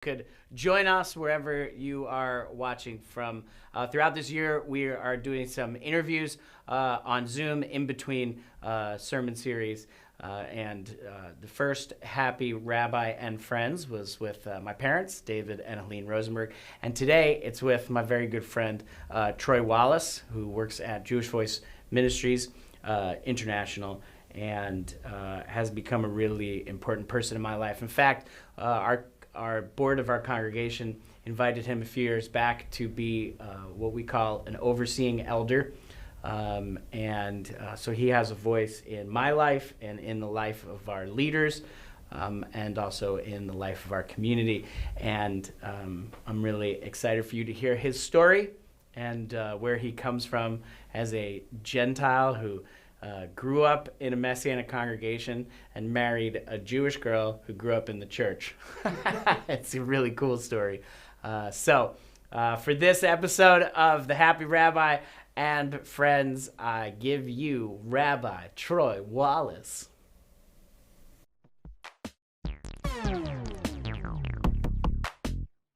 Could join us wherever you are watching from. Throughout this year, we are doing some interviews on Zoom in between sermon series. The first Happy Rabbi and Friends was with my parents, David and Helene Rosenberg. And today it's with my very good friend, Troy Wallace, who works at Jewish Voice Ministries International and has become a really important person in my life. In fact, our board of our congregation invited him a few years back to be what we call an overseeing elder. So he has a voice in my life and in the life of our leaders, and also in the life of our community. And I'm really excited for you to hear his story and where he comes from as a Gentile who grew up in a Messianic congregation and married a Jewish girl who grew up in the church. It's a really cool story. For this episode of the Happy Rabbi and Friends, I give you Rabbi Troy Wallace.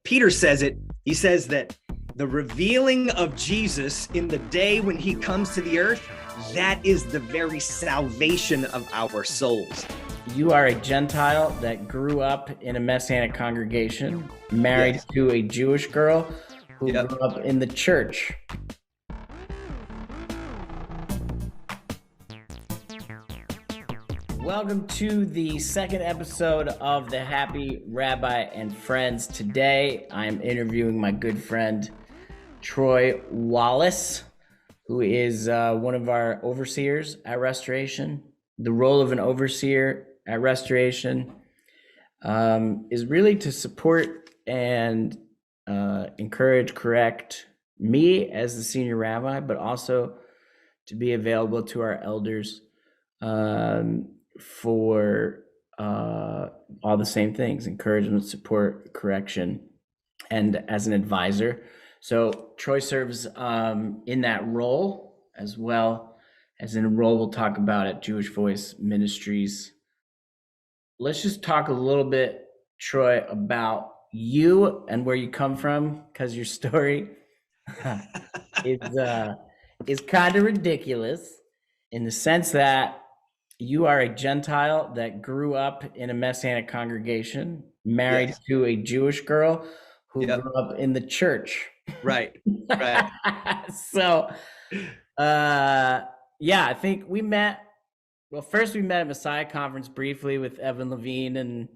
Peter says it. He says that the revealing of Jesus in the day when he comes to the earth, that is the very salvation of our souls. You are a Gentile that grew up in a Messianic congregation, married to a Jewish girl who grew up in the church. Welcome to the second episode of the Happy Rabbi and Friends. Today, I'm interviewing my good friend, Troy Wallace, who is one of our overseers at Restoration. The role of an overseer at Restoration is really to support and encourage, correct me as the senior rabbi, but also to be available to our elders for all the same things: encouragement, support, correction, and as an advisor. So Troy serves in that role, as well as in a role we'll talk about at Jewish Voice Ministries. Let's just talk a little bit, Troy, about you and where you come from, because your story is kind of ridiculous in the sense that you are a Gentile that grew up in a Messianic congregation, married to a Jewish girl who grew up in the church. Right. So, I think we met. Well, first we met at Messiah Conference briefly with Evan Levine, and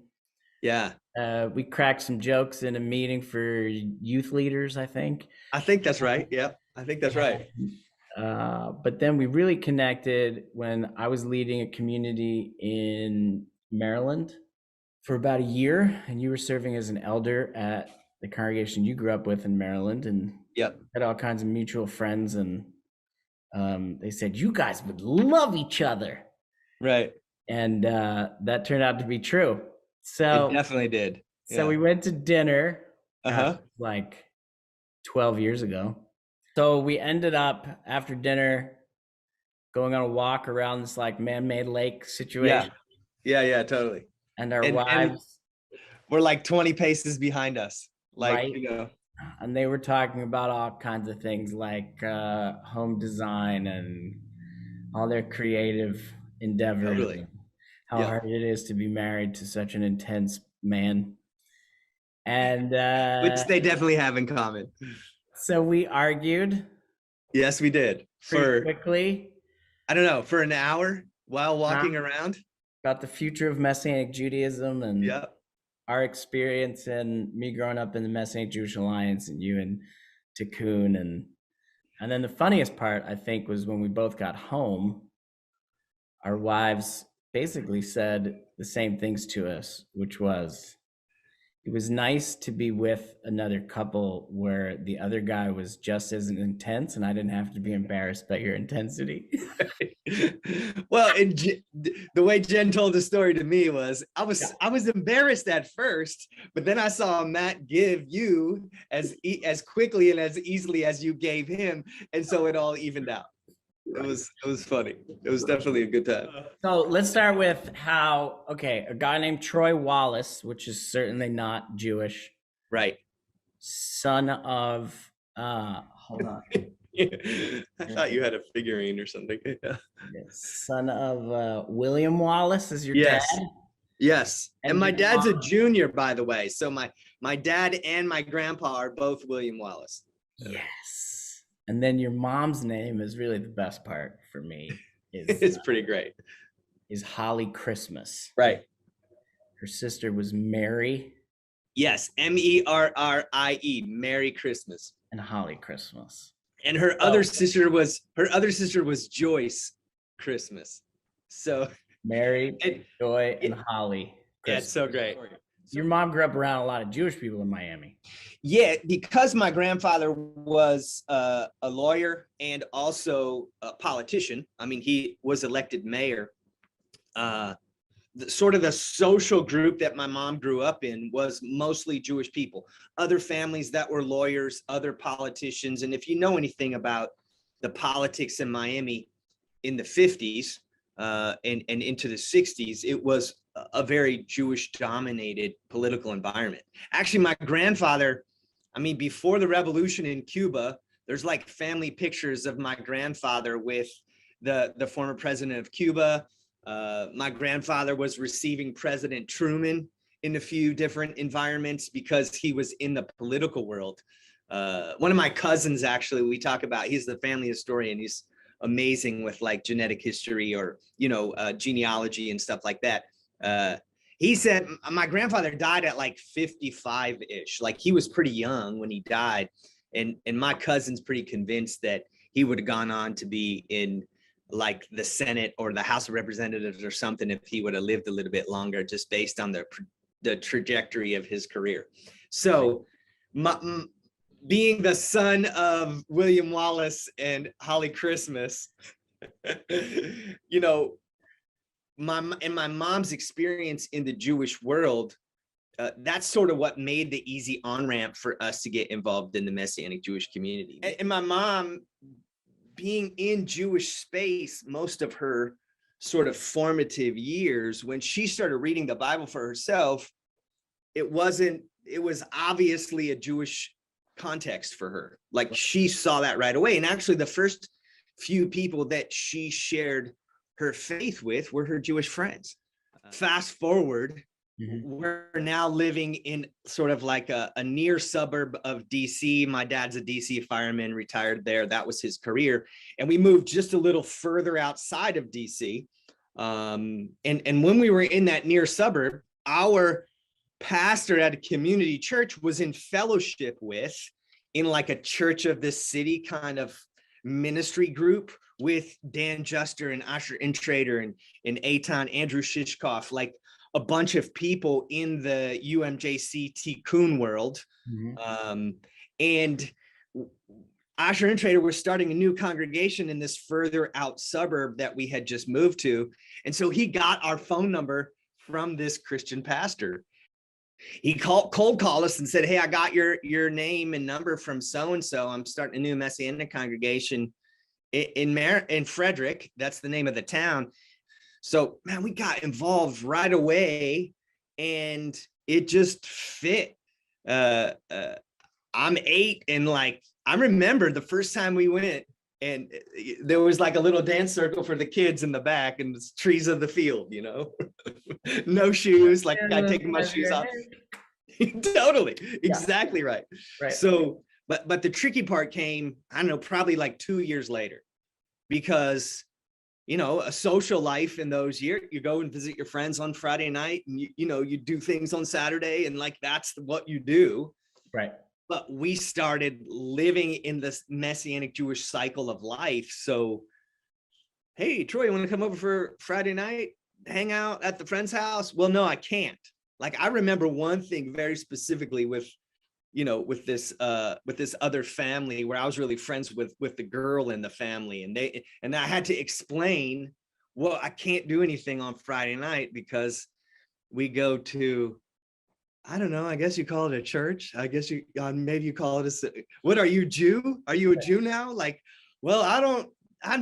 we cracked some jokes in a meeting for youth leaders, I think. I think that's right. Yeah, I think that's right. But then we really connected when I was leading a community in Maryland for about a year, and you were serving as an elder at the congregation you grew up with in Maryland, and had all kinds of mutual friends, and they said you guys would love each other, right? And that turned out to be true. So it definitely did. So we went to dinner like 12 years ago. So we ended up after dinner going on a walk around this like man-made lake situation. Yeah, totally. And our wives were like 20 paces behind us. Like, and they were talking about all kinds of things like home design and all their creative endeavors. Totally. How hard it is to be married to such an intense man. And which they definitely have in common. So we argued. Yes, we did. Quickly. I don't know, for an hour while walking around. About the future of Messianic Judaism and our experience and me growing up in the Messianic Jewish Alliance and you and Tikkun. And then the funniest part, I think, was when we both got home, our wives basically said the same things to us, which was, it was nice to be with another couple where the other guy was just as intense and I didn't have to be embarrassed by your intensity. Well, the way Jen told the story to me was, I was embarrassed at first, but then I saw Matt give you as quickly and as easily as you gave him, and so it all evened out. It was funny. It was definitely a good time. So let's start with a guy named Troy Wallace, which is certainly not Jewish, Right. son of, hold on. I thought you had a figurine or something. Yeah. Son of William Wallace is your dad? Yes. Yes. And And my your dad's a mom? junior, by the way. So my dad and my grandpa are both William Wallace. Yes. And then your mom's name is really the best part for me. It's pretty great. Is Holly Christmas. Right. Her sister was Mary. Yes. Merrie. Merry Christmas. And Holly Christmas. And her other sister was Joyce Christmas. So Mary, Joy, and Holly Christmas. Yeah, it's so great. Your mom grew up around a lot of Jewish people in Miami. Yeah, because my grandfather was a lawyer and also a politician. I mean, he was elected mayor. Sort of the social group that my mom grew up in was mostly Jewish people, other families that were lawyers, other politicians. And if you know anything about the politics in Miami in the 50s and into the 60s, it was a very Jewish dominated political environment. Actually, my grandfather, I mean, before the revolution in Cuba, there's like family pictures of my grandfather with the former president of Cuba. My grandfather was receiving President Truman in a few different environments because he was in the political world. One of my cousins, actually, we talk about, he's the family historian. He's amazing with like genetic history or, genealogy and stuff like that. He said my grandfather died at like 55-ish. Like he was pretty young when he died. And my cousin's pretty convinced that he would have gone on to be in like the Senate or the House of Representatives or something if he would have lived a little bit longer, just based on the trajectory of his career. So being the son of William Wallace and Holly Christmas, my mom's experience in the Jewish world, that's sort of what made the easy on-ramp for us to get involved in the Messianic Jewish community. And my mom, being in Jewish space most of her sort of formative years, when she started reading the Bible for herself, it was obviously a Jewish context for her. Like she saw that right away. And actually the first few people that she shared her faith with were her Jewish friends. Fast forward, we're now living in sort of like a near suburb of DC. My dad's a DC fireman, retired there. That was his career. And we moved just a little further outside of DC. And when we were in that near suburb, our pastor at a community church was in fellowship with, in like a church of the city kind of ministry group with Dan Juster and Asher Intrader and Eitan, Andrew Shishkoff, like a bunch of people in the UMJC Tikkun world. And Asher Intrader was starting a new congregation in this further out suburb that we had just moved to. And so he got our phone number from this Christian pastor. He cold called us and said, "Hey, I got your name and number from so-and-so. I'm starting a new Messianic congregation in Frederick." That's the name of the town. So, man, we got involved right away and it just fit. I'm 8 and like, I remember the first time we went and there was like a little dance circle for the kids in the back and it's trees of the field, no shoes, like I taking my shoes off. Totally. Exactly right. So, but the tricky part came, I don't know, probably like 2 years later, because a social life in those years, you go and visit your friends on Friday night and you do things on Saturday and like that's what you do. Right. But we started living in this Messianic Jewish cycle of life. So, hey, Troy, you want to come over for Friday night, hang out at the friend's house? Well, no, I can't. Like, I remember one thing very specifically with this other family where I was really friends with the girl in the family, and I had to explain, well, I can't do anything on Friday night because we go to, I don't know, I guess you call it a church. I guess maybe you call it what are you, Jew? Are you a Jew now? Like, well, I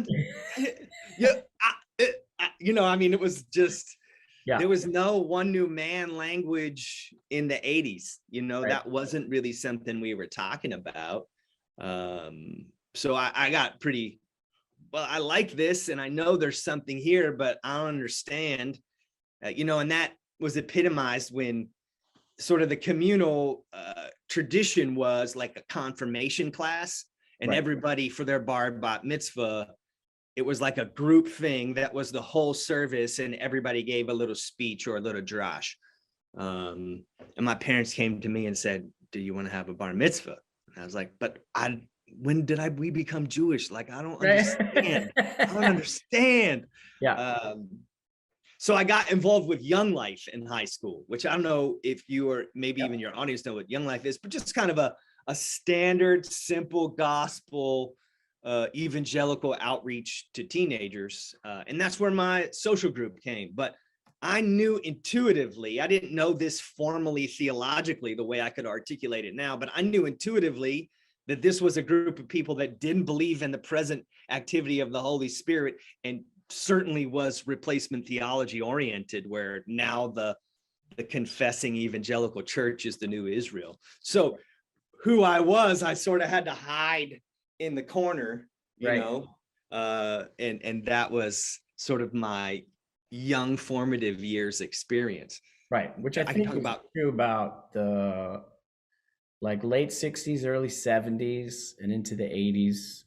mean, it was just, Yeah. There was no one new man language in the 80s. Right. That wasn't really something we were talking about. So I got pretty, well, I like this and I know there's something here, but I don't understand, and that was epitomized when sort of the communal tradition was like a confirmation class, and Right. everybody for their bar bat mitzvah, it was like a group thing that was the whole service, and everybody gave a little speech or a little drash. And my parents came to me and said, do you want to have a bar mitzvah? And I was like, but when did we become Jewish? Like, I don't understand. I don't understand. Yeah. So I got involved with Young Life in high school, which I don't know if you or maybe even your audience know what Young Life is, but just kind of a standard, simple gospel evangelical outreach to teenagers. And that's where my social group came. But I knew intuitively, I didn't know this formally theologically the way I could articulate it now, but I knew intuitively that this was a group of people that didn't believe in the present activity of the Holy Spirit, and certainly was replacement theology oriented, where now the confessing evangelical church is the new Israel. So who I was, I sort of had to hide in the corner, and that was sort of my young formative years experience. Right. Which I think is true about the like late 60s, early 70s, and into the 80s.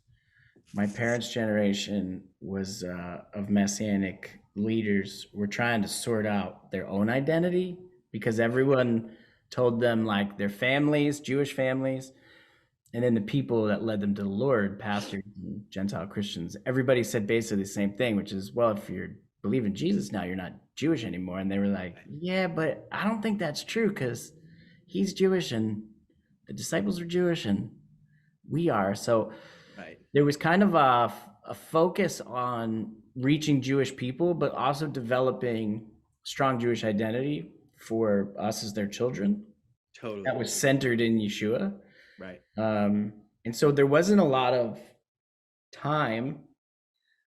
My parents' generation was of Messianic leaders were trying to sort out their own identity, because everyone told them like their families, Jewish families, and then the people that led them to the Lord, pastors and Gentile Christians, everybody said basically the same thing, which is, well, if you're believing Jesus now, you're not Jewish anymore. And they were like, yeah, but I don't think that's true, because he's Jewish and the disciples are Jewish and we are. So there was kind of a focus on reaching Jewish people, but also developing strong Jewish identity for us as their children. Totally. That was centered in Yeshua. Right. And so there wasn't a lot of time.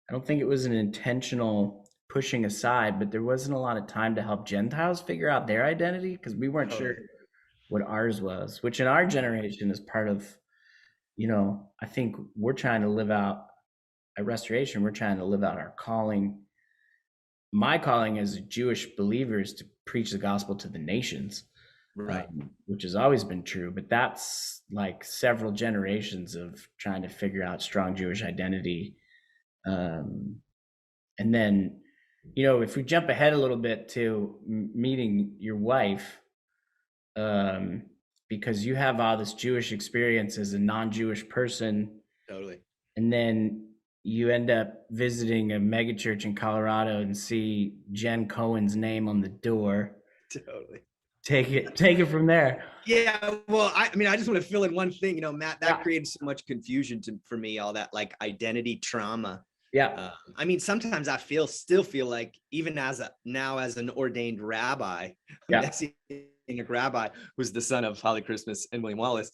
I don't think it was an intentional pushing aside, but there wasn't a lot of time to help Gentiles figure out their identity, because we weren't sure what ours was, which in our generation is part of, I think we're trying to live out at Restoration, we're trying to live out our calling. My calling as a Jewish believer is to preach the gospel to the nations, right? Which has always been true, but that's like several generations of trying to figure out strong Jewish identity. And then, if we jump ahead a little bit to meeting your wife, because you have all this Jewish experience as a non-Jewish person. Totally. And then you end up visiting a megachurch in Colorado and see Jen Cohen's name on the door. Totally. Take it from there. Yeah, well, I just want to fill in one thing, Matt, that created so much confusion for me, all that like identity trauma. Yeah. Sometimes I still feel like, even as an ordained rabbi, Messianic rabbi, who's the son of Holly Christmas and William Wallace,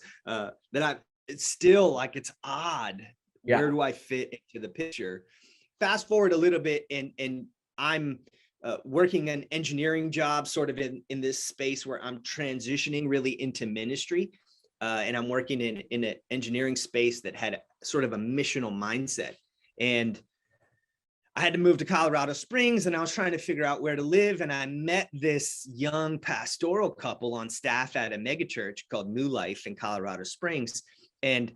it's still like, it's odd. Yeah. Where do I fit into the picture? Fast forward a little bit, and I'm working an engineering job sort of in this space where I'm transitioning really into ministry. And I'm working in an engineering space that had sort of a missional mindset. And I had to move to Colorado Springs, and I was trying to figure out where to live. And I met this young pastoral couple on staff at a megachurch called New Life in Colorado Springs. And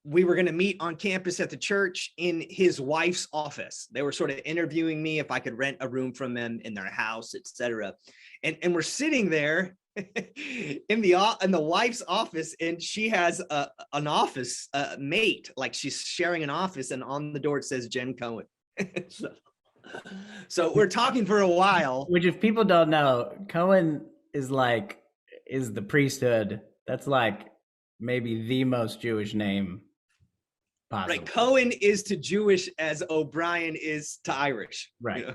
we were going to meet on campus at the church in his wife's office. They were sort of interviewing me if I could rent a room from them in their house, etc. And we're sitting there in the wife's office, and she has an office mate, like she's sharing an office, and on the door it says Jen Cohen. So we're talking for a while. Which, if people don't know, Cohen is the priesthood. That's like maybe the most Jewish name possible. Right. Cohen is to Jewish as O'Brien is to Irish. Right.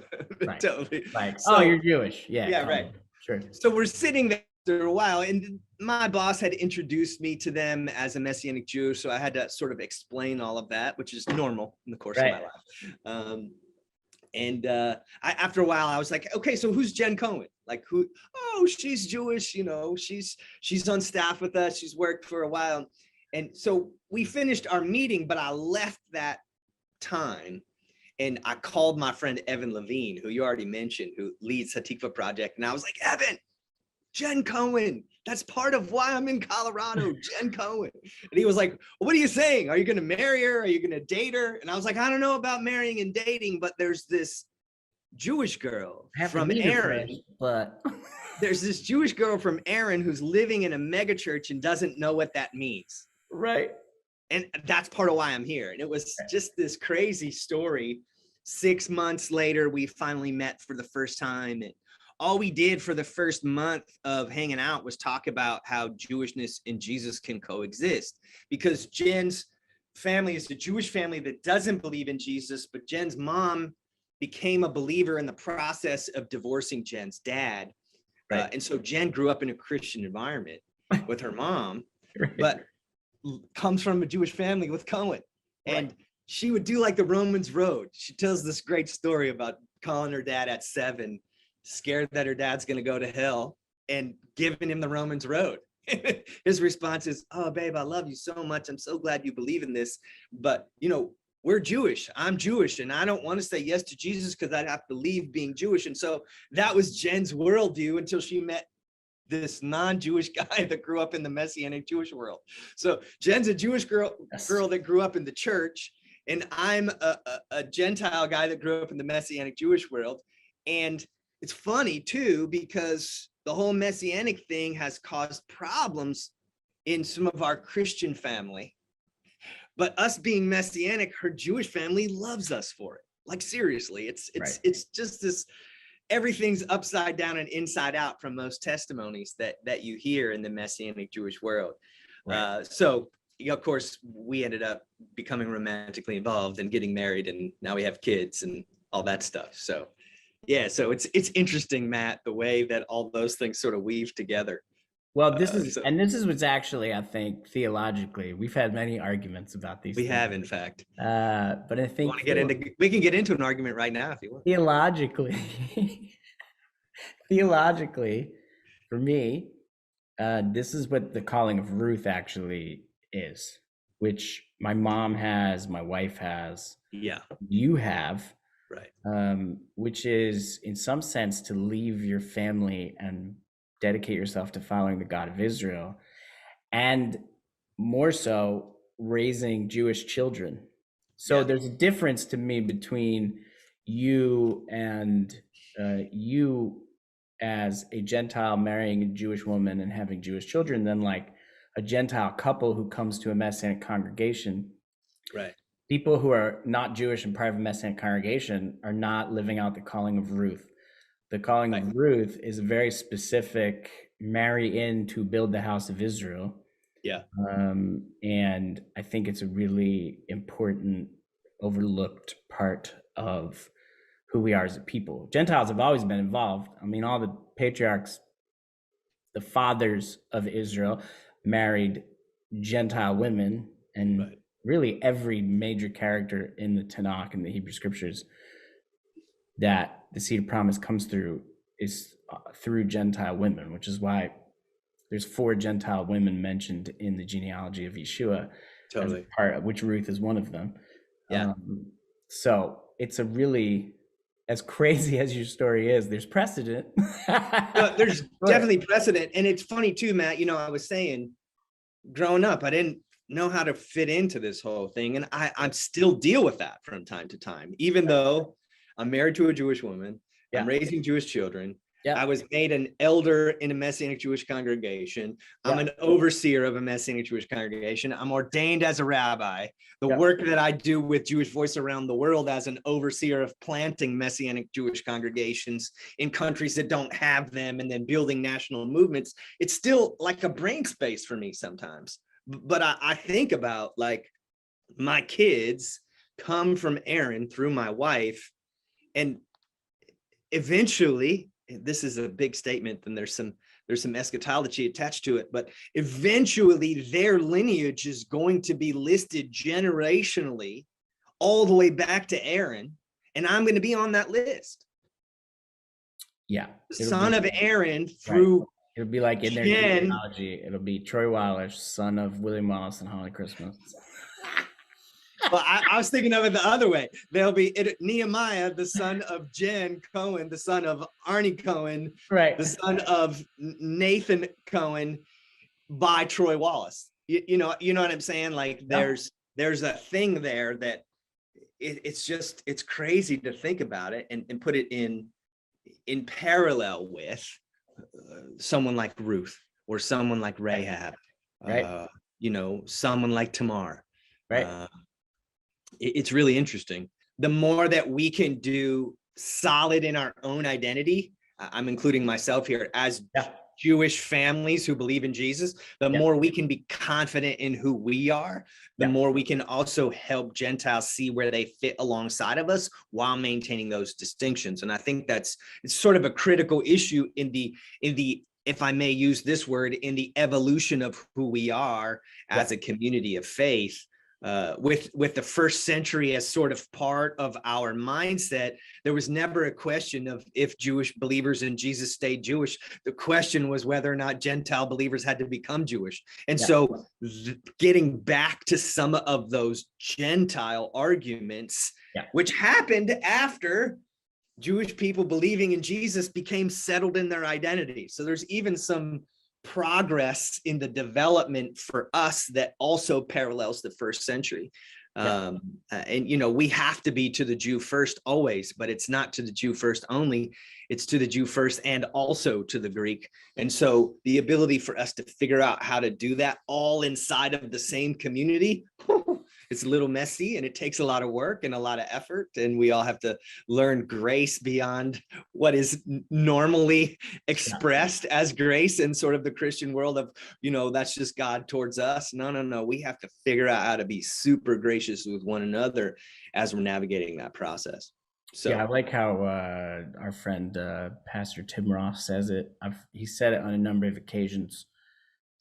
Right. Totally. Like, so, you're Jewish. Yeah. Yeah. Right. Sure. So we're sitting there for a while, and my boss had introduced me to them as a Messianic Jew. So I had to sort of explain all of that, which is normal in the course of my life. And after a while, I was like, okay, so who's Jen Cohen? Like who? Oh, she's Jewish, you know, she's on staff with us. She's worked for a while. And so we finished our meeting, but I left that time and I called my friend Evan Levine, who you already mentioned, who leads Hatikva Project. And I was like, Evan, Jen Cohen, that's part of why I'm in Colorado, Jen Cohen. And he was like, well, what are you saying? Are you going to marry her? Are you going to date her? And I was like, I don't know about marrying and dating, but there's this Jewish girl from Aaron. But there's this Jewish girl from Aaron who's living in a mega church and doesn't know what that means. Right. And that's part of why I'm here. And it was just this crazy story. 6 months later, we finally met for the first time. And all we did for the first month of hanging out was talk about how Jewishness and Jesus can coexist. Because Jen's family is a Jewish family that doesn't believe in Jesus, but Jen's mom became a believer in the process of divorcing Jen's dad. Right. And so Jen grew up in a Christian environment with her mom, but comes from a Jewish family with Cohen. And she would do like the Romans Road. She tells this great story about calling her dad at 7, scared that her dad's going to go to hell, and giving him the Romans Road. His response is, oh, babe, I love you so much. I'm so glad you believe in this. But, you know, we're Jewish. I'm Jewish, and I don't want to say yes to Jesus because I'd have to leave being Jewish. And so that was Jen's worldview until she met this non-Jewish guy that grew up in the Messianic Jewish world. So Jen's a Jewish girl that grew up in the church, and I'm a Gentile guy that grew up in the Messianic Jewish world. And it's funny too, because the whole Messianic thing has caused problems in some of our Christian family. But us being Messianic, her Jewish family loves us for it. Like seriously, it's just this, everything's upside down and inside out from most testimonies that you hear in the Messianic Jewish world. Right. So of course, we ended up becoming romantically involved and getting married, and now we have kids and all that stuff. So yeah, so it's interesting, Matt, the way that all those things sort of weave together. Well, this is what's actually, I think, theologically, we've had many arguments about these. We have, in fact. But I think we can get into an argument right now if you want. Theologically, for me, this is what the calling of Ruth actually is, which my mom has, my wife has, you have, right? Which is, in some sense, to leave your family and dedicate yourself to following the God of Israel, and more so raising Jewish children. So there's a difference to me between you and you as a Gentile marrying a Jewish woman and having Jewish children than like a Gentile couple who comes to a Messianic congregation. Right. People who are not Jewish and part of a Messianic congregation are not living out the calling of Ruth. The calling of Ruth is a very specific marry in to build the house of Israel. Yeah. And I think it's a really important, overlooked part of who we are as a people. Gentiles have always been involved. I mean, all the patriarchs, the fathers of Israel, married Gentile women, and really every major character in the Tanakh and the Hebrew scriptures that the seed of promise comes through is through Gentile women, which is why there's 4 Gentile women mentioned in the genealogy of Yeshua, totally, part of which Ruth is one of them. Yeah. So it's a really, as crazy as your story is, there's precedent. No, there's definitely precedent. And it's funny too, Matt, you know, I was saying growing up, I didn't know how to fit into this whole thing. And I still deal with that from time to time, even though I'm married to a Jewish woman. I'm raising Jewish children. I was made an elder in a Messianic Jewish congregation. I'm an overseer of a Messianic Jewish congregation. I'm ordained as a rabbi. The work that I do with Jewish Voice around the world as an overseer of planting Messianic Jewish congregations in countries that don't have them, and then building national movements, it's still like a brain space for me sometimes. But I think about, like, my kids come from Aaron through my wife, and eventually, this is a big statement, and there's some eschatology attached to it, but eventually their lineage is going to be listed generationally all the way back to Aaron, and I'm going to be on that list. Yeah. Son of Aaron through. Right. It'll be like in their Jen, genealogy, it'll be Troy Wallace, son of William Wallace and Holly Christmas. Well, I was thinking of it the other way. There'll be Nehemiah, the son of Jen Cohen, the son of Arnie Cohen, right, the son of Nathan Cohen, by Troy Wallace. You know what I'm saying? Like there's a thing there that it's crazy to think about it and put it in parallel with someone like Ruth or someone like Rahab, right, someone like Tamar. right. It's really interesting. The more that we can do solid in our own identity, I'm including myself here, as Jewish families who believe in Jesus, the more we can be confident in who we are, the more we can also help Gentiles see where they fit alongside of us while maintaining those distinctions. And I think it's sort of a critical issue in the, if I may use this word, in the evolution of who we are as a community of faith. With the first century as sort of part of our mindset, there was never a question of if Jewish believers in Jesus stayed Jewish. The question was whether or not Gentile believers had to become Jewish. And so getting back to some of those Gentile arguments, which happened after Jewish people believing in Jesus became settled in their identity. So there's even some progress in the development for us that also parallels the first century. And we have to be to the Jew first always, but it's not to the Jew first only, it's to the Jew first and also to the Greek. And so the ability for us to figure out how to do that all inside of the same community, it's a little messy and it takes a lot of work and a lot of effort. And we all have to learn grace beyond what is normally expressed as grace in sort of the Christian world of, that's just God towards us. No. We have to figure out how to be super gracious with one another as we're navigating that process. So I like how our friend Pastor Tim Ross says it. He said it on a number of occasions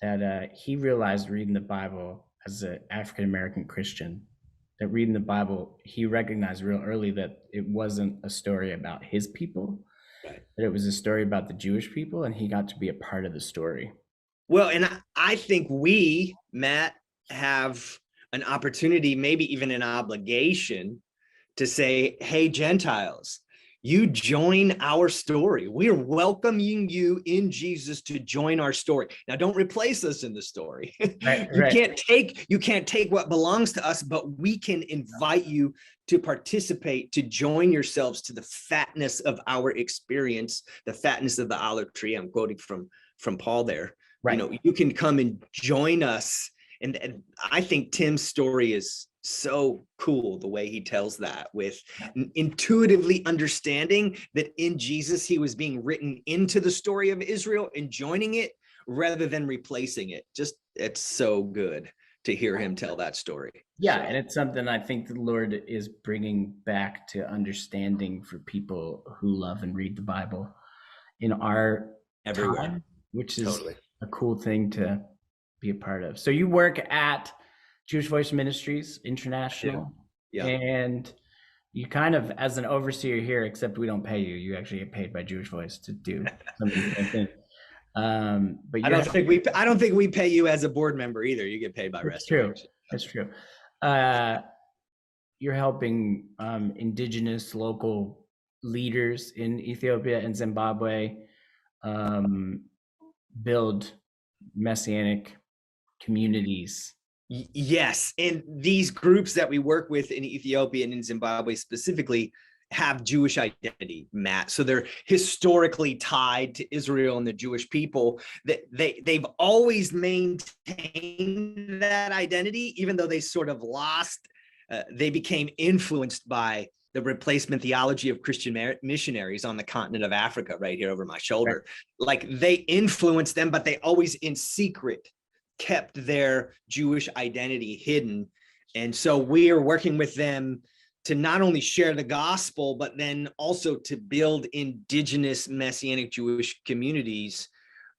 that he realized reading the Bible as an African-American Christian, that reading the Bible, he recognized real early that it wasn't a story about his people, that it was a story about the Jewish people, and he got to be a part of the story. Well, and I think we, Matt, have an opportunity, maybe even an obligation to say, hey, Gentiles, you join our story. We are welcoming you in Jesus to join our story. Now, don't replace us in the story. You can't take what belongs to us, but we can invite you to participate, to join yourselves to the fatness of our experience, the fatness of the olive tree. I'm quoting from Paul there. You can come and join us. And I think Tim's story is so cool, the way he tells that, with intuitively understanding that in Jesus, he was being written into the story of Israel and joining it rather than replacing it. Just, it's so good to hear him tell that story. And it's something I think the Lord is bringing back to understanding for people who love and read the Bible in our time, which is a cool thing to be a part of. So you work at Jewish Voice Ministries International, and you kind of, as an overseer here, except we don't pay you, you actually get paid by Jewish Voice to do something. But I don't think we pay you as a board member either. You get paid by restoration. That's true. You're helping indigenous local leaders in Ethiopia and Zimbabwe build messianic communities. Yes. And these groups that we work with in Ethiopia and in Zimbabwe specifically have Jewish identity, Matt. So they're historically tied to Israel and the Jewish people. They've always maintained that identity, even though they sort of lost, they became influenced by the replacement theology of Christian missionaries on the continent of Africa, right here over my shoulder. Like they influenced them, but they always in secret kept their Jewish identity hidden. And so we are working with them to not only share the gospel, but then also to build indigenous Messianic Jewish communities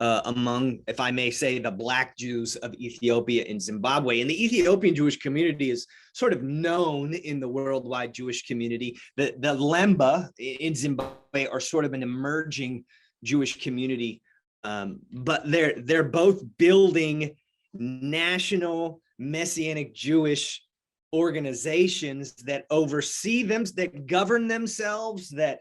among, if I may say, the Black Jews of Ethiopia and Zimbabwe. And the Ethiopian Jewish community is sort of known in the worldwide Jewish community. The Lemba in Zimbabwe are sort of an emerging Jewish community, but they're both building national Messianic Jewish organizations that oversee them, that govern themselves, that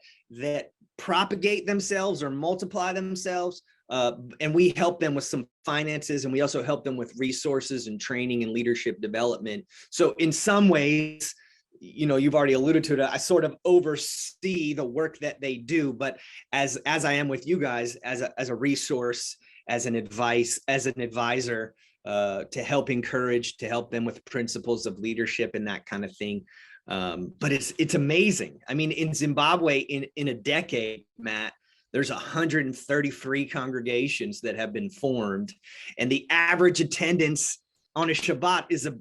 propagate themselves or multiply themselves. And we help them with some finances, and we also help them with resources and training and leadership development. So in some ways, you know, you've already alluded to it, I sort of oversee the work that they do, but as I am with you guys, as a resource, as an advisor, to help encourage, to help them with principles of leadership and that kind of thing. But it's amazing. I mean, in Zimbabwe, in a decade, Matt, there's 133 congregations that have been formed, and the average attendance on a Shabbat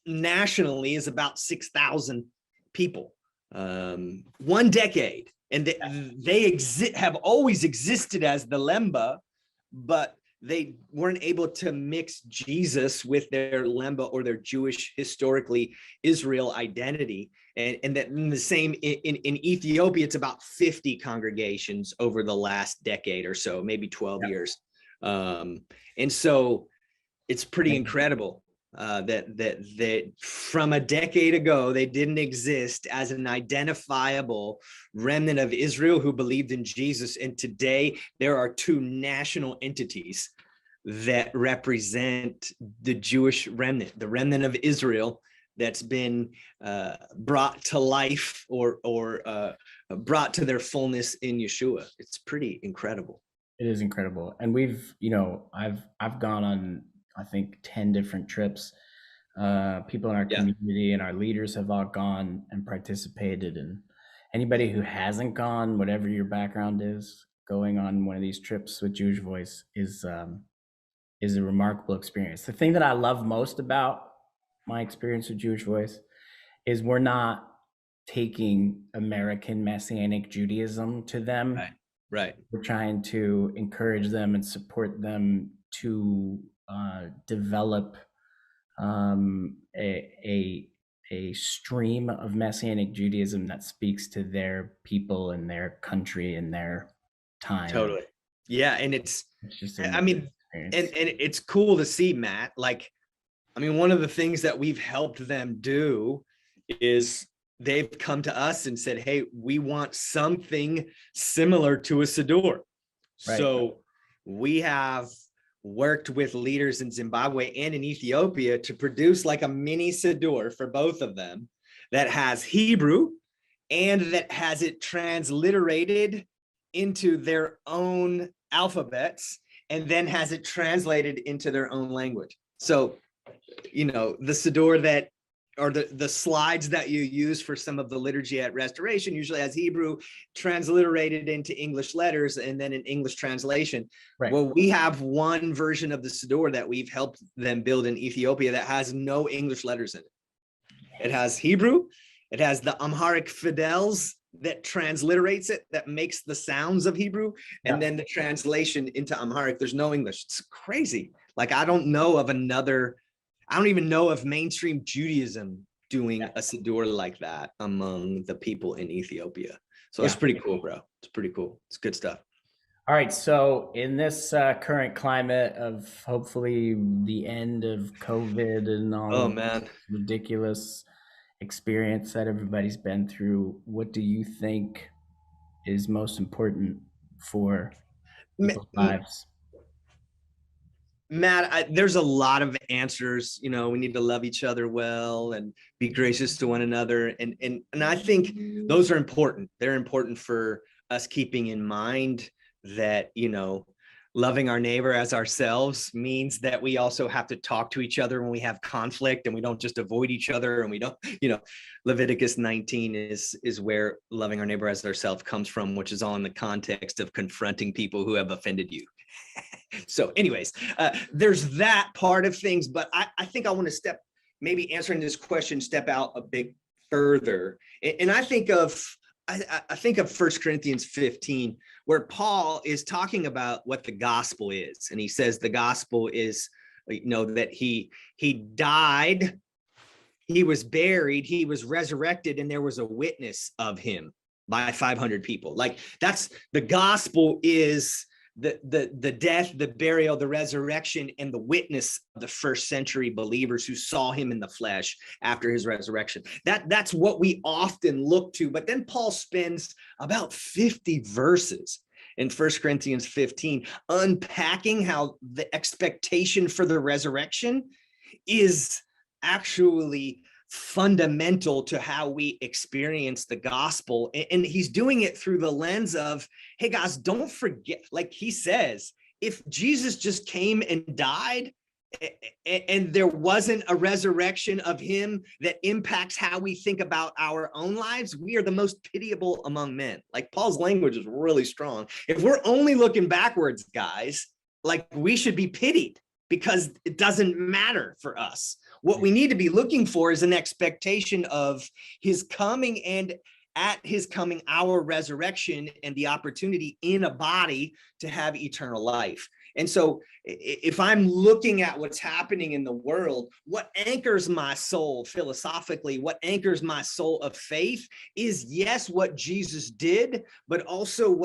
nationally is about 6,000 people. 1 decade, and they have always existed as the Lemba, but they weren't able to mix Jesus with their Lemba or their Jewish, historically Israel identity. And that in the same, in Ethiopia, it's about 50 congregations over the last decade or so, maybe 12 years. And so it's pretty incredible that from a decade ago, they didn't exist as an identifiable remnant of Israel who believed in Jesus. And today there are 2 national entities that represent the Jewish remnant, the remnant of Israel that's been brought to life or brought to their fullness in Yeshua. It's pretty incredible. It is incredible. And we've, you know, I've gone on, I think, 10 different trips. People in our community and our leaders have all gone and participated. And anybody who hasn't gone, whatever your background is, going on one of these trips with Jewish Voice is a remarkable experience. The thing that I love most about my experience with Jewish Voice is we're not taking American Messianic Judaism to them. Right. We're trying to encourage them and support them to develop a stream of Messianic Judaism that speaks to their people and their country and their time. Totally. Yeah. And it's just, I mean, and it's cool to see, Matt. Like, I mean, one of the things that we've helped them do is they've come to us and said, hey, we want something similar to a Siddur. Right. So we have worked with leaders in Zimbabwe and in Ethiopia to produce like a mini Siddur for both of them that has Hebrew and that has it transliterated into their own alphabets and then has it translated into their own language. So, you know, the Siddur that, or the slides that you use for some of the liturgy at Restoration usually has Hebrew transliterated into English letters and then an English translation. Right. Well, we have one version of the Siddur that we've helped them build in Ethiopia that has no English letters in it. It has Hebrew. It has the Amharic fidels that transliterates it, that makes the sounds of Hebrew, and then the translation into Amharic. There's no English. It's crazy. Like, I don't even know of mainstream Judaism doing a Siddur like that among the people in Ethiopia. So it's pretty cool, bro. It's pretty cool. It's good stuff. All right. So in this current climate of hopefully the end of COVID and all this ridiculous experience that everybody's been through, what do you think is most important for people's lives? Matt, there's a lot of answers. You know, we need to love each other well and be gracious to one another. And I think those are important. They're important for us keeping in mind that, you know, loving our neighbor as ourselves means that we also have to talk to each other when we have conflict, and we don't just avoid each other, and we don't, you know, Leviticus 19 is where loving our neighbor as ourselves comes from, which is all in the context of confronting people who have offended you. So anyways, there's that part of things, but I think I want to maybe answering this question, step out a bit further. And I think of 1 Corinthians 15, where Paul is talking about what the gospel is. And he says the gospel is, that he died, he was buried, he was resurrected, and there was a witness of him by 500 people. Like, that's the gospel, is the death, the burial, the resurrection, and the witness of the first century believers who saw him in the flesh after his resurrection. That's what we often look to. But then Paul spends about 50 verses in 1 Corinthians 15 unpacking how the expectation for the resurrection is actually fundamental to how we experience the gospel. And he's doing it through the lens of, hey guys, don't forget, like he says, if Jesus just came and died and there wasn't a resurrection of him that impacts how we think about our own lives, we are the most pitiable among men. Like, Paul's language is really strong. If we're only looking backwards, guys, like, we should be pitied because it doesn't matter for us. What we need to be looking for is an expectation of his coming, and at his coming, our resurrection and the opportunity in a body to have eternal life. And so if I'm looking at what's happening in the world, what anchors my soul philosophically, what anchors my soul of faith is, yes, what Jesus did, but also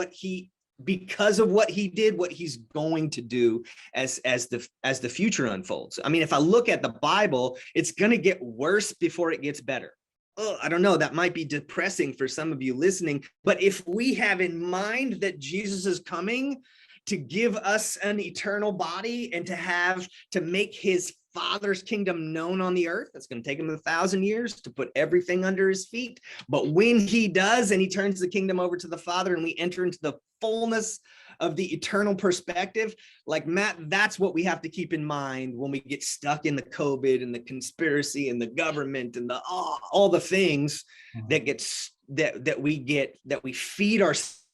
because of what he did, what he's going to do as the future unfolds. I mean, if I look at the Bible, it's going to get worse before it gets better. Oh, I don't know, that might be depressing for some of you listening, but if we have in mind that Jesus is coming to give us an eternal body and to make his Father's kingdom known on the earth, that's going to take him 1,000 years to put everything under his feet. But when he does, and he turns the kingdom over to the Father, and we enter into the fullness of the eternal perspective, like, Matt, that's what we have to keep in mind when we get stuck in the COVID and the conspiracy and the government and all the things that we feed ourselves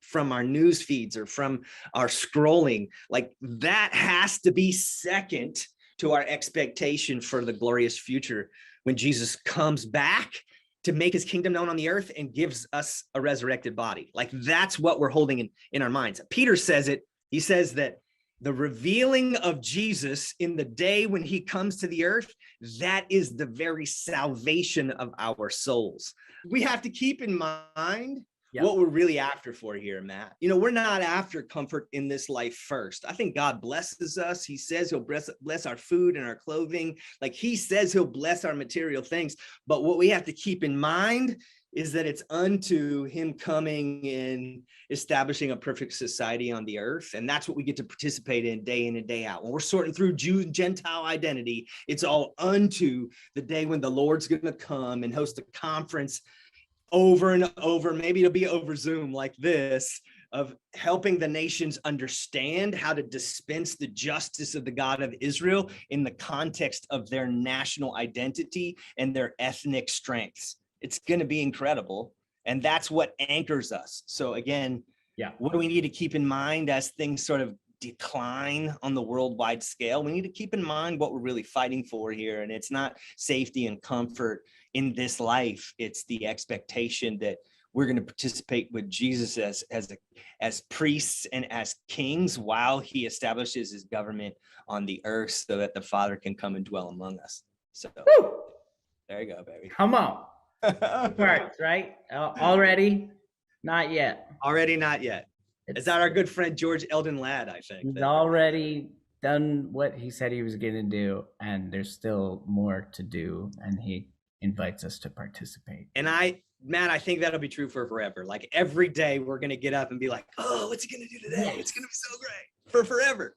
from our news feeds or from our scrolling. Like, that has to be second to our expectation for the glorious future when Jesus comes back to make his kingdom known on the earth and gives us a resurrected body. Like, that's what we're holding in our minds. Peter says it. He says that the revealing of Jesus in the day when he comes to the earth, that is the very salvation of our souls. We have to keep in mind what we're really after for here, Matt. We're not after comfort in this life first. I think God blesses us. He says he'll bless our food and our clothing. Like, he says he'll bless our material things. But what we have to keep in mind is that it's unto him coming and establishing a perfect society on the earth. And that's what we get to participate in and day out. When we're sorting through Jew and Gentile identity, it's all unto the day when the Lord's going to come and host a conference over and over. Maybe it'll be over Zoom like this, of helping the nations understand how to dispense the justice of the God of Israel in the context of their national identity and their ethnic strengths. It's going to be incredible. And that's what anchors us. So again, what do we need to keep in mind as things sort of decline on the worldwide scale? We need to keep in mind what we're really fighting for here. And it's not safety and comfort in this life. It's the expectation that we're going to participate with Jesus as priests and as kings while he establishes his government on the earth, so that the Father can come and dwell among us. So there you go, baby. Come on. Parts, right? Already? Not yet. Already not yet. Is that our good friend George Eldon Ladd, I think. He's already done what he said he was going to do, and there's still more to do, and he invites us to participate. And Matt, I think that'll be true for forever. Like, every day we're going to get up and be like, oh, what's he going to do today? It's going to be so great for forever.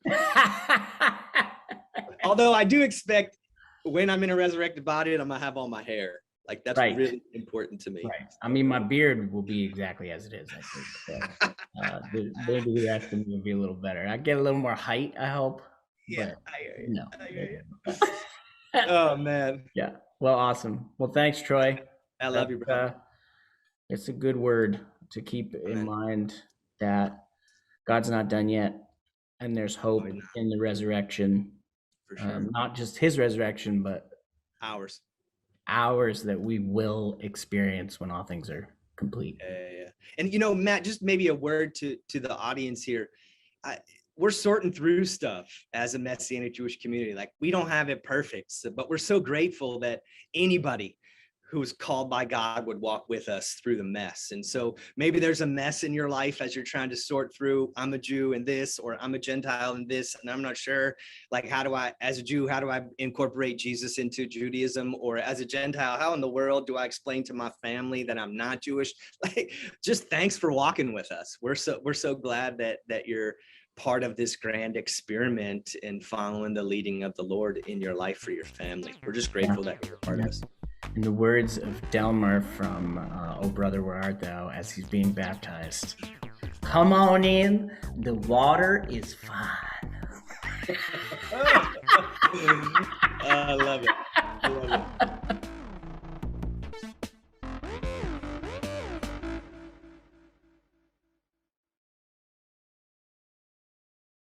Although I do expect when I'm in a resurrected body, I'm going to have all my hair. Like, that's really important to me. Right. I mean, my beard will be exactly as it is, I think. So, maybe the rest of me will be a little better. I get a little more height, I hope. Yeah, but I hear you. No. I hear you. Oh, man. Yeah. Well, awesome. Well, thanks, Troy. I love you, bro. It's a good word to keep in mind, that God's not done yet, and there's hope in the resurrection. For sure. Not just his resurrection, but ours that we will experience when all things are complete. Yeah. And, you know, Matt, just maybe a word to the audience here. We're sorting through stuff as a Messianic Jewish community. Like, we don't have it perfect, but we're so grateful that anybody who's called by God would walk with us through the mess. And so maybe there's a mess in your life as you're trying to sort through, I'm a Jew in this, or I'm a Gentile in this, and I'm not sure, like, how do I, as a Jew, how do I incorporate Jesus into Judaism? Or as a Gentile, how in the world do I explain to my family that I'm not Jewish? Like, just thanks for walking with us. We're so glad that you're part of this grand experiment in following the leading of the Lord in your life for your family. We're just grateful that you're a part of this. In the words of Delmar from Oh Brother, Where Art Thou, as he's being baptized, come on in, the water is fine.